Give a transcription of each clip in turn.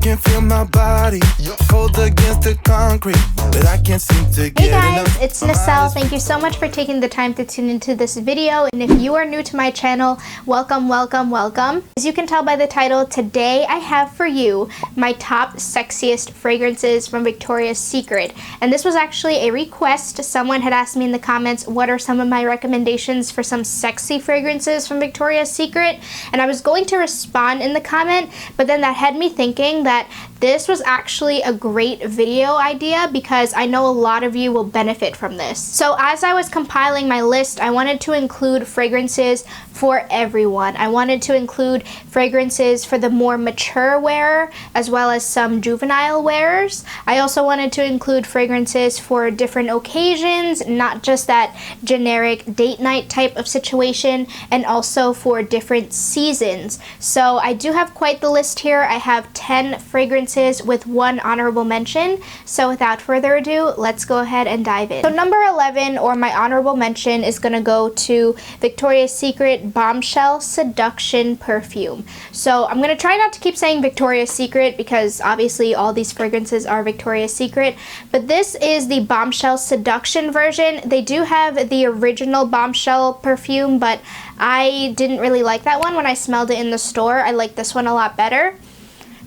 can feel my body cold against the concrete, but I can't seem to get enough. Hey guys, it's Neselle. Thank you so much for taking the time to tune into this video. And if you are new to my channel, welcome, welcome, welcome. As you can tell by the title, today I have for you my top sexiest fragrances from Victoria's Secret. And this was actually a request. Someone had asked me in the comments, what are some of my recommendations for some sexy fragrances from Victoria's Secret? And I was going to respond in the comment, but then that had me thinking that this was actually a great video idea because I know a lot of you will benefit from this. So as I was compiling my list, I wanted to include fragrances for everyone. I wanted to include fragrances for the more mature wearer as well as some juvenile wearers. I also wanted to include fragrances for different occasions, not just that generic date night type of situation, and also for different seasons. So I do have quite the list here. I have 10 fragrances with one honorable mention. So without further ado, let's go ahead and dive in. So number 11, or my honorable mention, is gonna go to Victoria's Secret Bombshell Seduction Perfume. So I'm gonna try not to keep saying Victoria's Secret because obviously all these fragrances are Victoria's Secret, but this is the Bombshell Seduction version. They do have the original Bombshell perfume, but I didn't really like that one when I smelled it in the store. I like this one a lot better.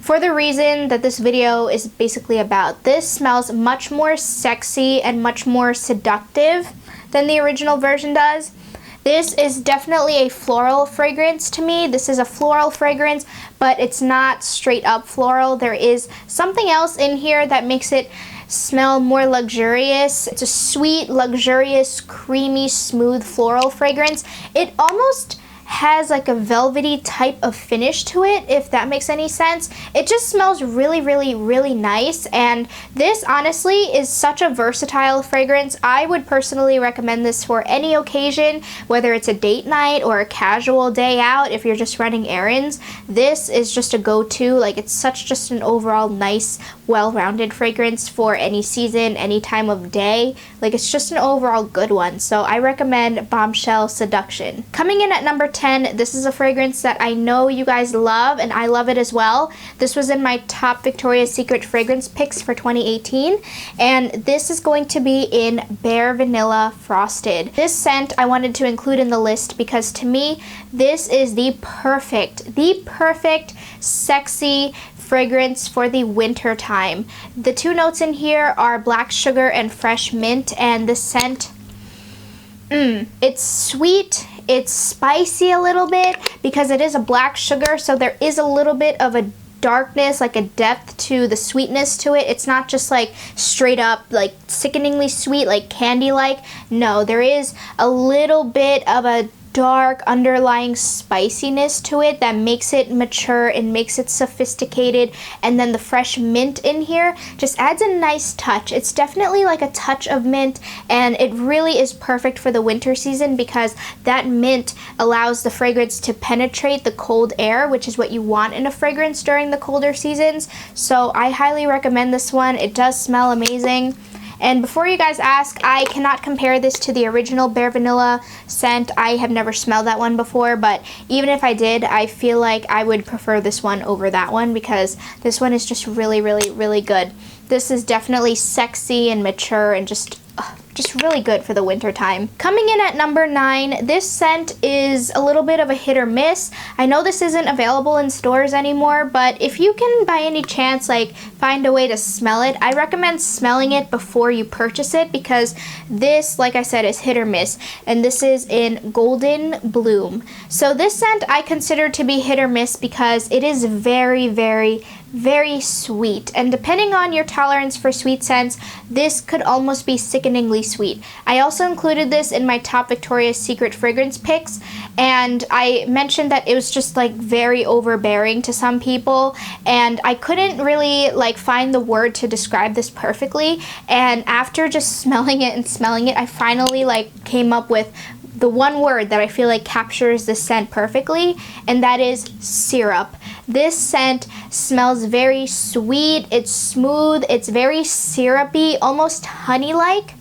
For the reason that this video is basically about. This smells much more sexy and much more seductive than the original version does. This is definitely a floral fragrance to me. This is a floral fragrance, but it's not straight up floral. There is something else in here that makes it smell more luxurious. It's a sweet, luxurious, creamy, smooth floral fragrance. It almost has like a velvety type of finish to it, if that makes any sense. It just smells really, really, really nice, and this honestly is such a versatile fragrance. I would personally recommend this for any occasion, whether it's a date night or a casual day out. If you're just running errands, this is just a go-to. Like, it's such just an overall nice, well-rounded fragrance for any season, any time of day. Like, it's just an overall good one. So I recommend Bombshell Seduction. Coming in at number 10, this is a fragrance that I know you guys love, and I love it as well. This was in my top Victoria's Secret fragrance picks for 2018, and this is going to be in Bare Vanilla Frosted. This scent I wanted to include in the list because to me, this is the perfect sexy fragrance for the winter time. The two notes in here are black sugar and fresh mint, and the scent, it's sweet, it's spicy a little bit because it is a black sugar, so there is a little bit of a darkness, like a depth to the sweetness to it. It's not just like straight up like sickeningly sweet, like candy-like. No, there is a little bit of a dark underlying spiciness to it that makes it mature and makes it sophisticated, and then the fresh mint in here just adds a nice touch. It's definitely like a touch of mint, and it really is perfect for the winter season because that mint allows the fragrance to penetrate the cold air, which is what you want in a fragrance during the colder seasons. So I highly recommend this one. It does smell amazing. And before you guys ask, I cannot compare this to the original Bare Vanilla scent. I have never smelled that one before, but even if I did, I feel like I would prefer this one over that one because this one is just really, really, really good. This is definitely sexy and mature and just really good for the winter time. Coming in at number 9, this scent is a little bit of a hit or miss. I know this isn't available in stores anymore, but if you can by any chance like find a way to smell it, I recommend smelling it before you purchase it because this, like I said, is hit or miss, and this is in Golden Bloom. So this scent I consider to be hit or miss because it is very, very, very sweet, and depending on your tolerance for sweet scents, this could almost be sickeningly sweet. I also included this in my top Victoria's Secret fragrance picks, and I mentioned that it was just like very overbearing to some people, and I couldn't really like find the word to describe this perfectly, and after just smelling it, I finally like came up with the one word that I feel like captures this scent perfectly, and that is syrup. This scent smells very sweet, it's smooth, it's very syrupy, almost honey-like.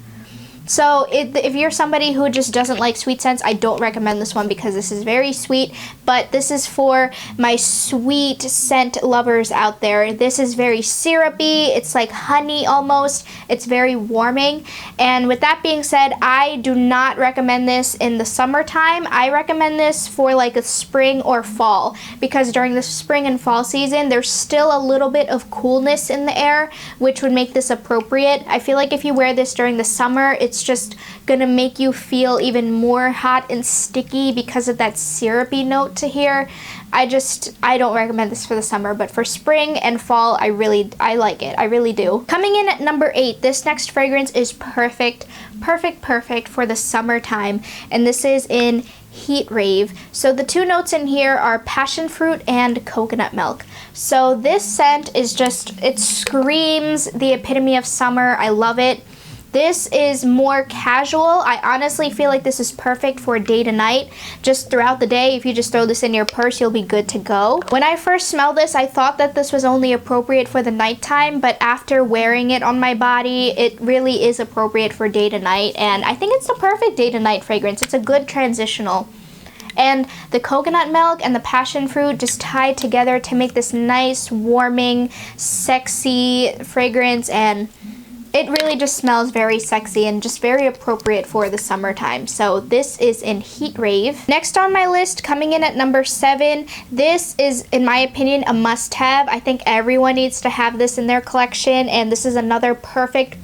So if you're somebody who just doesn't like sweet scents, I don't recommend this one because this is very sweet, but this is for my sweet scent lovers out there. This is very syrupy. It's like honey almost. It's very warming. And with that being said, I do not recommend this in the summertime. I recommend this for like a spring or fall, because during the spring and fall season, there's still a little bit of coolness in the air, which would make this appropriate. I feel like if you wear this during the summer, it's just gonna make you feel even more hot and sticky because of that syrupy note to here. I don't recommend this for the summer, but for spring and fall, I like it. I really do. Coming in at number 8, this next fragrance is perfect for the summertime, and this is in Heat Rave. So the two notes in here are passion fruit and coconut milk. So this scent is just, it screams the epitome of summer. I love it. This is more casual. I honestly feel like this is perfect for day to night. Just throughout the day, if you just throw this in your purse, you'll be good to go. When I first smelled this, I thought that this was only appropriate for the nighttime, but after wearing it on my body, it really is appropriate for day to night, and I think it's the perfect day to night fragrance. It's a good transitional. And the coconut milk and the passion fruit just tied together to make this nice, warming, sexy fragrance, and it really just smells very sexy and just very appropriate for the summertime. So this is in Heat Rave. Next on my list, coming in at number 7, this is, in my opinion, a must-have. I think everyone needs to have this in their collection, and this is another perfect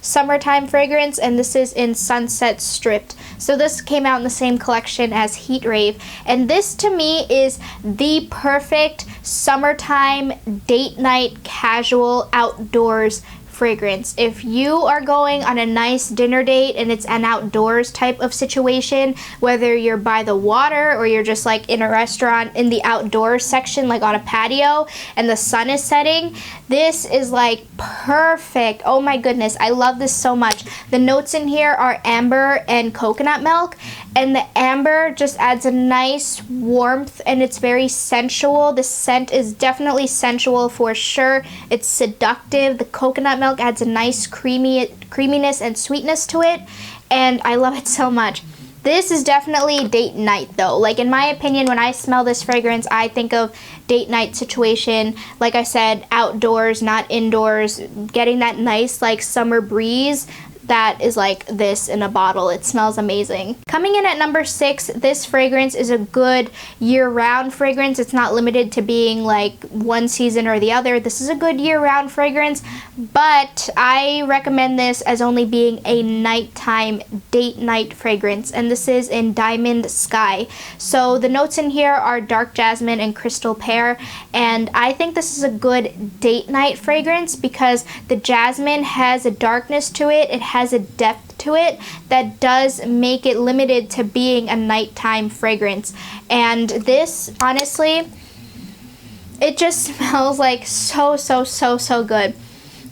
summertime fragrance, and this is in Sunset Stripped. So this came out in the same collection as Heat Rave, and this to me is the perfect summertime date night casual outdoors fragrance. If you are going on a nice dinner date and it's an outdoors type of situation, whether you're by the water or you're just like in a restaurant in the outdoors section, like on a patio, and the sun is setting, this is like perfect. Oh my goodness, I love this so much. The notes in here are amber and coconut milk, and the amber just adds a nice warmth, and it's very sensual. The scent is definitely sensual for sure. It's seductive. The coconut milk adds a nice creaminess and sweetness to it, and I love it so much. This is definitely date night though. Like, in my opinion, when I smell this fragrance, I think of date night situation. Like I said, outdoors, not indoors, getting that nice like summer breeze. That is like this in a bottle. It smells amazing. Coming in at number 6, this fragrance is a good year-round fragrance. It's not limited to being like one season or the other. This is a good year-round fragrance, but I recommend this as only being a nighttime date night fragrance, and this is in Diamond Sky. So the notes in here are dark jasmine and crystal pear, and I think this is a good date night fragrance because the jasmine has a darkness to it. It has a depth to it that does make it limited to being a nighttime fragrance. And this, honestly, it just smells like so good.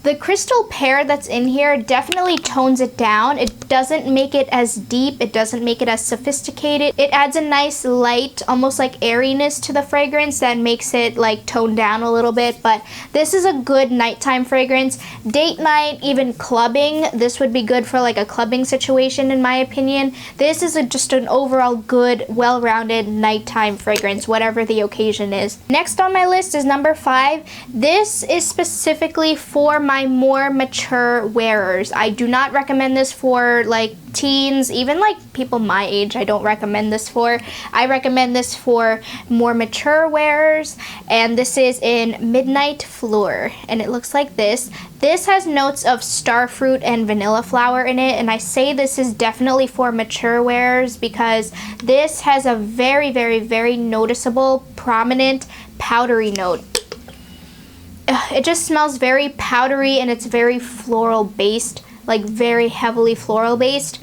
The crystal pear that's in here definitely tones it down. It doesn't make it as deep. It doesn't make it as sophisticated. It adds a nice light, almost like airiness to the fragrance that makes it like toned down a little bit. But this is a good nighttime fragrance. Date night, even clubbing, this would be good for like a clubbing situation in my opinion. This is just an overall good, well-rounded nighttime fragrance, whatever the occasion is. Next on my list is number 5. This is specifically for my more mature wearers. I do not recommend this for like teens, even like people my age. I don't recommend this for. I recommend this for more mature wearers, and this is in Midnight Fleur, and it looks like this. This has notes of starfruit and vanilla flower in it, and I say this is definitely for mature wearers because this has a very noticeable, prominent, powdery note. It just smells very powdery, and it's very floral based, like very heavily floral based.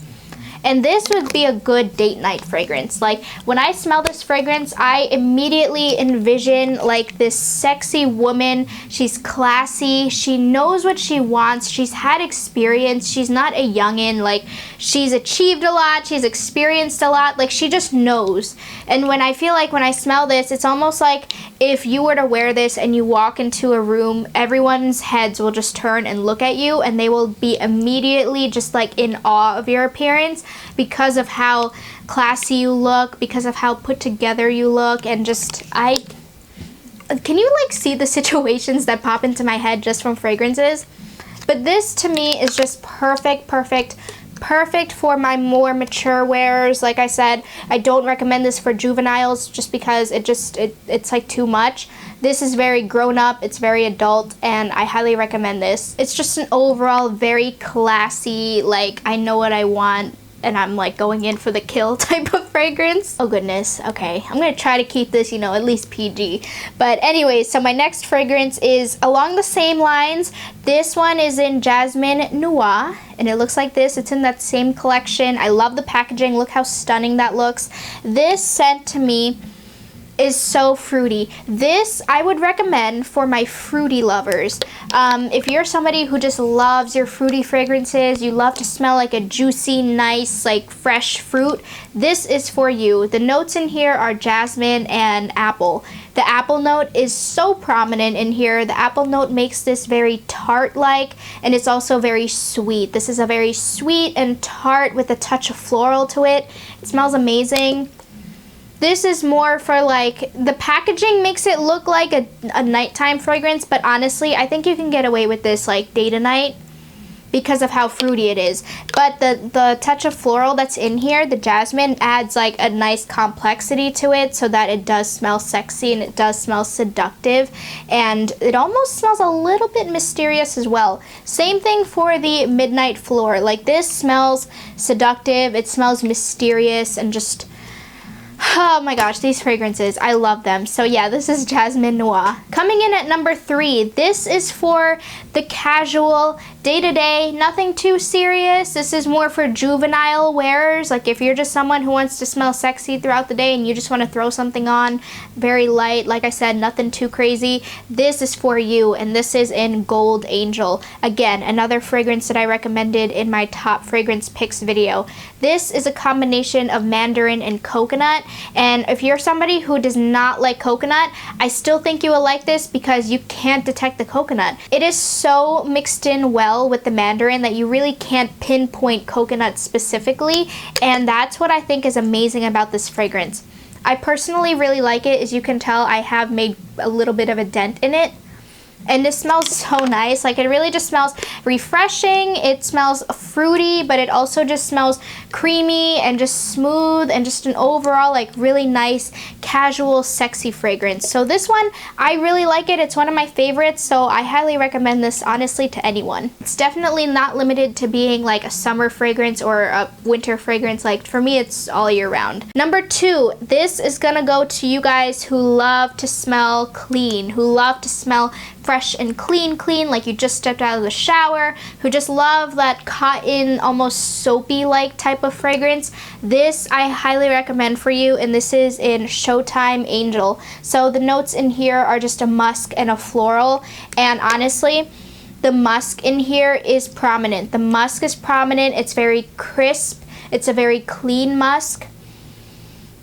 And this would be a good date night fragrance. Like when I smell this fragrance, I immediately envision like this sexy woman. She's classy, she knows what she wants, she's had experience, she's not a youngin', like she's achieved a lot, she's experienced a lot, like she just knows. And when I feel like when I smell this, it's almost like if you were to wear this and you walk into a room, everyone's heads will just turn and look at you, and they will be immediately just like in awe of your appearance because of how classy you look, because of how put together you look, and just can you like see the situations that pop into my head just from fragrances? But this to me is just perfect for my more mature wearers. Like I said, I don't recommend this for juveniles just because it's like too much. This is very grown up, it's very adult, and I highly recommend this. It's just an overall very classy, like I know what I want and I'm like going in for the kill type of fragrance. Oh goodness, okay. I'm gonna try to keep this, you know, at least PG. But anyways, so my next fragrance is along the same lines. This one is in Jasmine Noir, and it looks like this. It's in that same collection. I love the packaging. Look how stunning that looks. This scent to me is so fruity. This I would recommend for my fruity lovers. If you're somebody who just loves your fruity fragrances, you love to smell like a juicy, nice, like fresh fruit, this is for you. The notes in here are jasmine and apple. The apple note is so prominent in here. The apple note makes this very tart-like, and it's also very sweet. This is a very sweet and tart with a touch of floral to it. It smells amazing. This is more for like, the packaging makes it look like a nighttime fragrance, but honestly, I think you can get away with this like day to night because of how fruity it is. But the touch of floral that's in here, the jasmine, adds like a nice complexity to it so that it does smell sexy and it does smell seductive, and it almost smells a little bit mysterious as well. Same thing for the Midnight Floor. Like this smells seductive, it smells mysterious, and just, oh my gosh, these fragrances, I love them. So yeah, this is Jasmine Noir. Coming in at number 3, this is for the casual, day-to-day, nothing too serious. This is more for juvenile wearers. Like if you're just someone who wants to smell sexy throughout the day and you just want to throw something on, very light, like I said, nothing too crazy, this is for you, and this is in Gold Angel. Again, another fragrance that I recommended in my top fragrance picks video. This is a combination of mandarin and coconut, and if you're somebody who does not like coconut, I still think you will like this because you can't detect the coconut. It is so mixed in well with the mandarin that you really can't pinpoint coconut specifically, and that's what I think is amazing about this fragrance. I personally really like it. As you can tell, I have made a little bit of a dent in it. And this smells so nice. Like it really just smells refreshing. It smells fruity, but it also just smells creamy and just smooth and just an overall like really nice, casual, sexy fragrance. So this one, I really like it. It's one of my favorites, so I highly recommend this honestly to anyone. It's definitely not limited to being like a summer fragrance or a winter fragrance. Like for me, it's all year round. Number 2, this is gonna go to you guys who love to smell clean, who love to smell fresh and clean, like you just stepped out of the shower, who just love that cotton, almost soapy like type of fragrance. This I highly recommend for you, and this is in Showtime Angel. So the notes in here are just a musk and a floral, and honestly, the musk in here is prominent. The musk is prominent, it's very crisp, it's a very clean musk,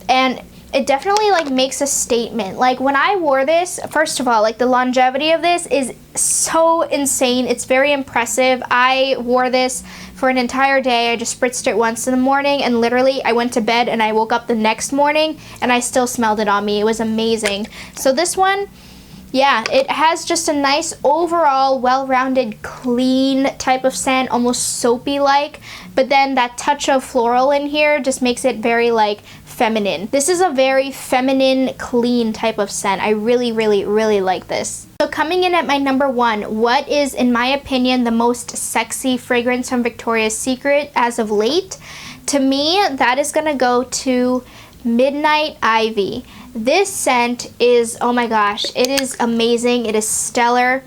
and it definitely like makes a statement. Like when I wore this, first of all, like the longevity of this is so insane. It's very impressive. I wore this for an entire day. I just spritzed it once in the morning, and literally I went to bed and I woke up the next morning and I still smelled it on me. It was amazing. So this one, yeah, it has just a nice overall well-rounded clean type of scent, almost soapy like, but then that touch of floral in here just makes it very like feminine. This is a very feminine, clean type of scent. I really like this. So coming in at my number 1, what is, in my opinion, the most sexy fragrance from Victoria's Secret as of late? To me, that is gonna go to Midnight Ivy. This scent is, oh my gosh, it is amazing. It is stellar.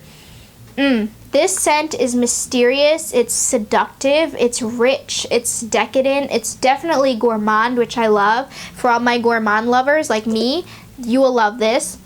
This scent is mysterious, it's seductive, it's rich, it's decadent, it's definitely gourmand, which I love. For all my gourmand lovers like me, you will love this.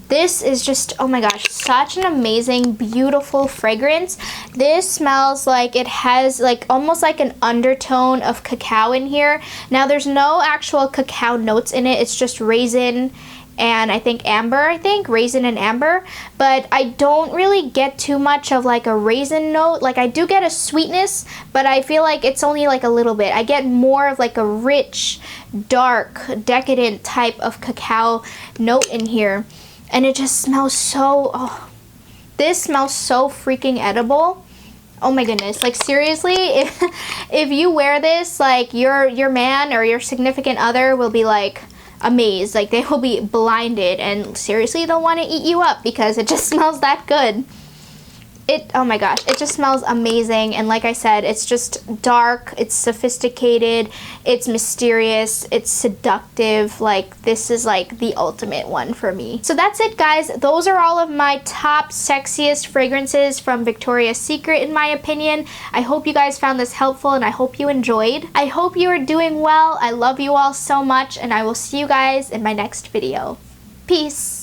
This is just, oh my gosh, such an amazing, beautiful fragrance. This smells like it has like almost like an undertone of cacao in here. Now there's no actual cacao notes in it, it's just raisin and I think amber, raisin and amber, but I don't really get too much of like a raisin note. Like I do get a sweetness, but I feel like it's only like a little bit. I get more of like a rich, dark, decadent type of cacao note in here, and it just smells so, oh, this smells so freaking edible. Oh my goodness, like seriously, if you wear this, like your man or your significant other will be like amazed, like they will be blinded, and seriously they'll want to eat you up because it just smells that good. Oh my gosh, it just smells amazing, and like I said, it's just dark, it's sophisticated, it's mysterious, it's seductive. Like this is like the ultimate one for me. So that's it, guys. Those are all of my top sexiest fragrances from Victoria's Secret in my opinion. I hope you guys found this helpful and I hope you enjoyed. I hope you are doing well. I love you all so much, and I will see you guys in my next video. Peace.